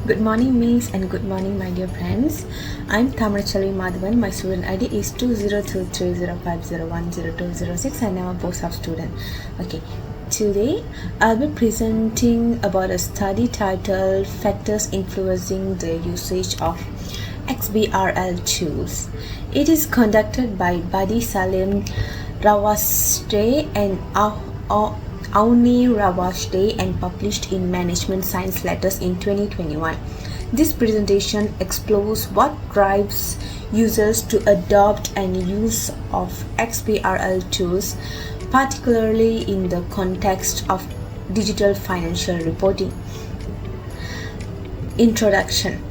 Good morning, Miss, and good morning, my dear friends. I'm Thamrachalvi Madhavan. My student ID is 202305010206 and I'm a post-op student. Okay, today I'll be presenting about a study titled Factors Influencing the Usage of XBRL Tools. It is conducted by Badi Salim Rawashte and Auni Rawashte and published in Management Science Letters in 2021. This presentation explores what drives users to adopt and use of XBRL tools, particularly in the context of digital financial reporting. Introduction.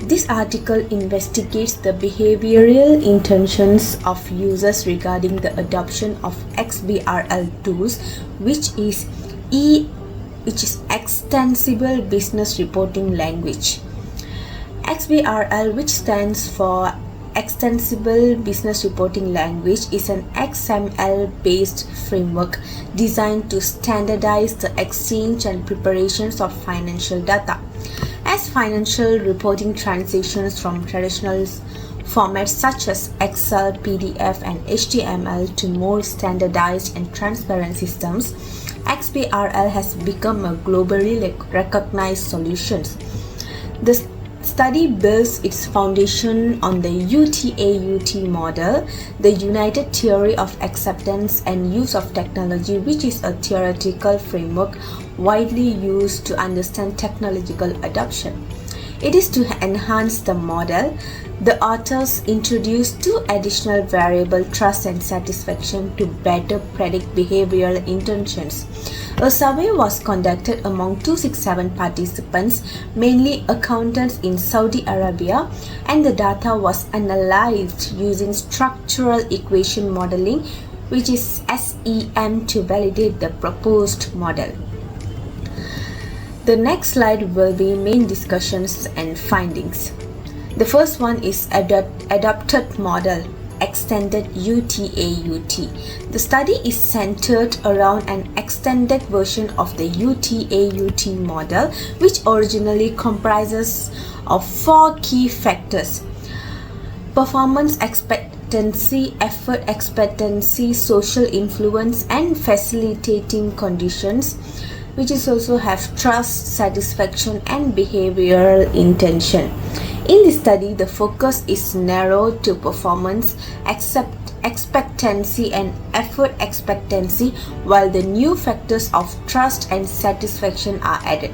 This article investigates the behavioral intentions of users regarding the adoption of XBRL tools, which is Extensible Business Reporting Language. XBRL, which stands for Extensible Business Reporting Language, is an XML-based framework designed to standardize the exchange and preparations of financial data. As financial reporting transitions from traditional formats such as Excel, PDF, and HTML to more standardized and transparent systems, XBRL has become a globally recognized solution. The study builds its foundation on the UTAUT model, the United Theory of Acceptance and Use of Technology, which is a theoretical framework widely used to understand technological adoption. It is to enhance the model. The authors introduced two additional variables, trust and satisfaction, to better predict behavioral intentions. A survey was conducted among 267 participants, mainly accountants in Saudi Arabia, and the data was analyzed using structural equation modeling, which is SEM, to validate the proposed model. The next slide will be main discussions and findings. The first one is adopted model, extended UTAUT. The study is centered around an extended version of the UTAUT model, which originally comprises of four key factors: performance expectancy, effort expectancy, social influence, and facilitating conditions, which is also have trust, satisfaction, and behavioral intention. In this study, the focus is narrowed to performance expectancy and effort expectancy, while the new factors of trust and satisfaction are added.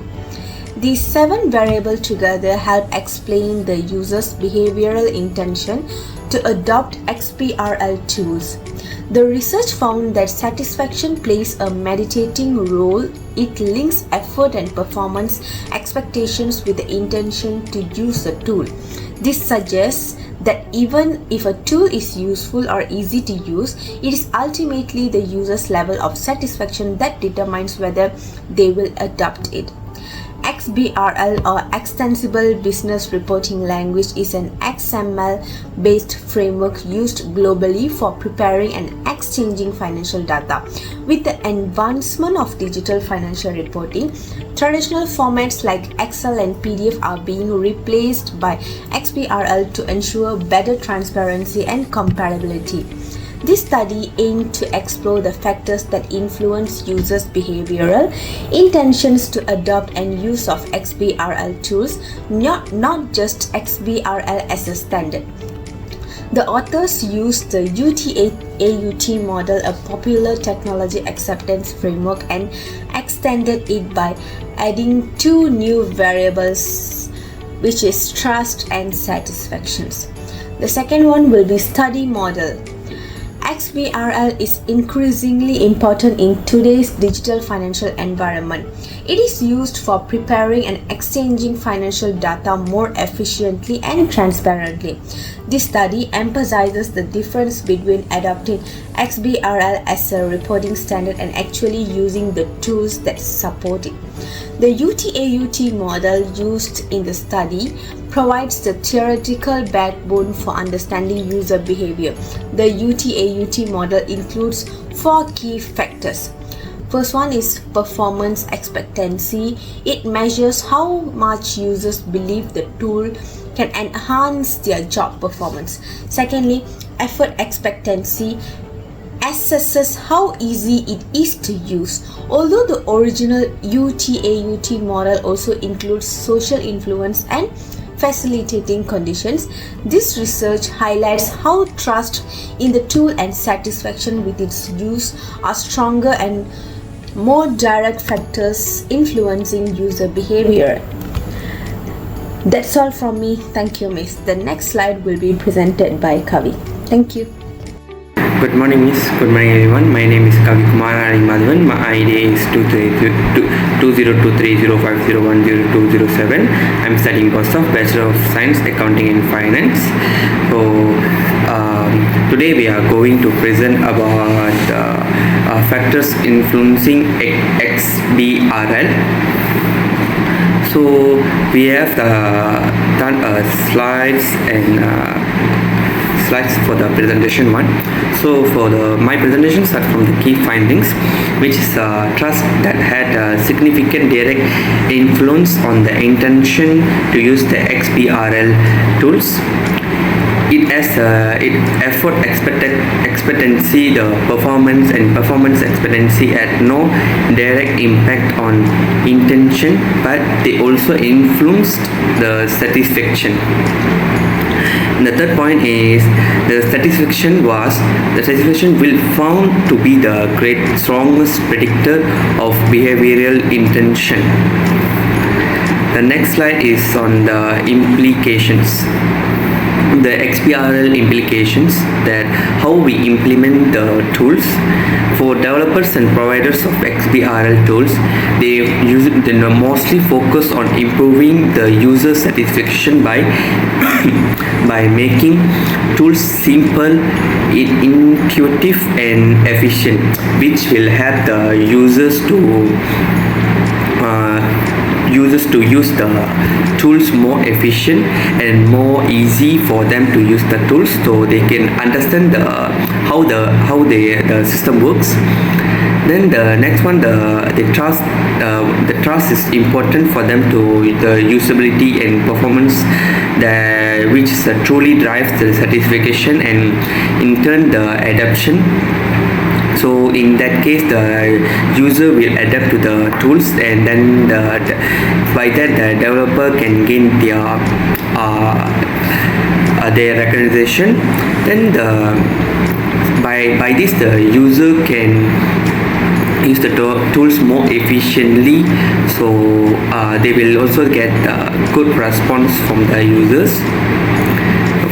These 7 variables together help explain the user's behavioral intention to adopt XBRL tools. The research found that satisfaction plays a mediating role. It links effort and performance expectations with the intention to use the tool. This suggests that even if a tool is useful or easy to use, it is ultimately the user's level of satisfaction that determines whether they will adopt it. XBRL, or Extensible Business Reporting Language, is an XML-based framework used globally for preparing and exchanging financial data. With the advancement of digital financial reporting, traditional formats like Excel and PDF are being replaced by XBRL to ensure better transparency and comparability. This study aimed to explore the factors that influence users' behavioral intentions to adopt and use of XBRL tools, not just XBRL as a standard. The authors used the UTAUT model, a popular technology acceptance framework, and extended it by adding 2 new variables, which is trust and satisfactions. The second one will be study model. XBRL is increasingly important in today's digital financial environment. It is used for preparing and exchanging financial data more efficiently and transparently. This study emphasizes the difference between adopting XBRL as a reporting standard and actually using the tools that support it. The UTAUT model used in the study provides the theoretical backbone for understanding user behavior. The UTAUT model includes 4 key factors: First one is performance expectancy. It measures how much users believe the tool can enhance their job performance. Secondly, effort expectancy assesses how easy it is to use. Although the original UTAUT model also includes social influence and facilitating conditions, this research highlights how trust in the tool and satisfaction with its use are stronger and more direct factors influencing user behavior. That's all from me. Thank you, Miss. The next slide will be presented by Kavi. Thank you. Good morning, Miss. Good morning, everyone. My name is Kavi Kumar Madhavan. My ID is 202305010207. I'm studying course of Bachelor of Science, Accounting and Finance. So, today we are going to present about factors influencing XBRL. So, we have done slides and slides for the presentation one. So for my presentation starts from the key findings, which is trust that had a significant direct influence on the intention to use the XBRL tools. It has effort expectancy, the performance and performance expectancy had no direct impact on intention, but they also influenced the satisfaction. And the third point is the satisfaction will found to be the strongest predictor of behavioral intention. The next slide is on the implications. The XBRL implications, that how we implement the tools. For developers and providers of XBRL tools, they mostly focus on improving the user satisfaction by by making tools simple, intuitive and efficient, which will help the users to use the tools more efficient and more easy for them to use the tools, so they can understand how the system works. Then the next one, the trust is important for them to the usability and performance, which truly drives the satisfaction and in turn the adoption. So in that case, the user will adapt to the tools, and then by that the developer can gain their recognition. Then by this the user can use the tools more efficiently, so they will also get good response from the users.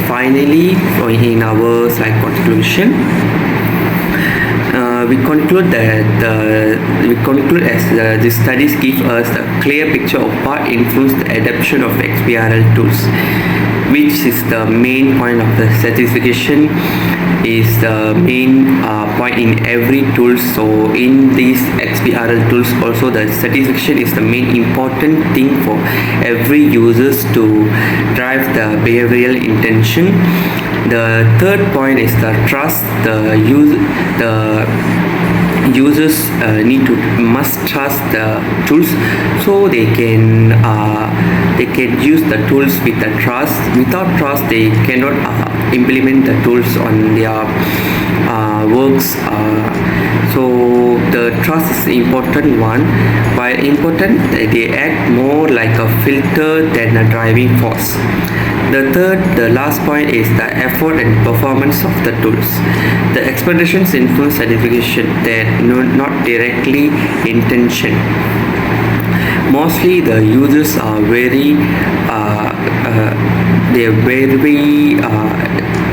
Finally, in our slide conclusion, we conclude as the studies give us a clear picture of what influenced the adoption of XBRL tools, which is the main point of the satisfaction, is the main point in every tool. So in these XBRL tools also, the satisfaction is the main important thing for every users to drive the behavioral intention. The third point is the trust. The users must trust the tools, so they can use the tools with the trust. Without trust, they cannot implement the tools on their works. So the trust is the important one. While important, they act more like a filter than a driving force. The last point is the effort and performance of the tools. The expectations influence satisfaction, that not directly intention. Mostly the users are very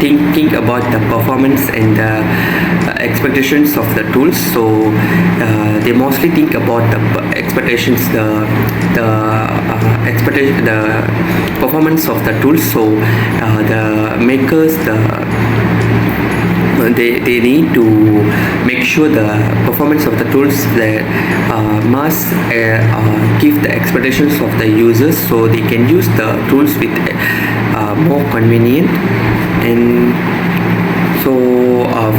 thinking about the performance and the expectations of the tools. So they mostly think about the expectations, the performance of the tools. So the makers, they need to make sure the performance of the tools that must give the expectations of the users, so they can use the tools with more convenient. And so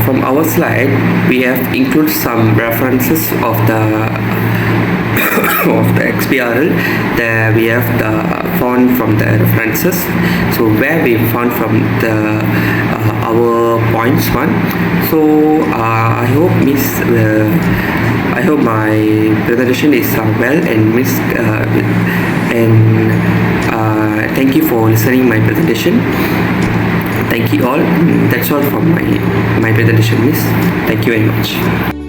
from our slide we have included some references of the of the XBRL. There we have the font from the references, so where we found from the our points one. So I hope I hope my presentation is well, and thank you for listening my presentation. Thank you all. That's all from my presentation, miss. Thank you very much.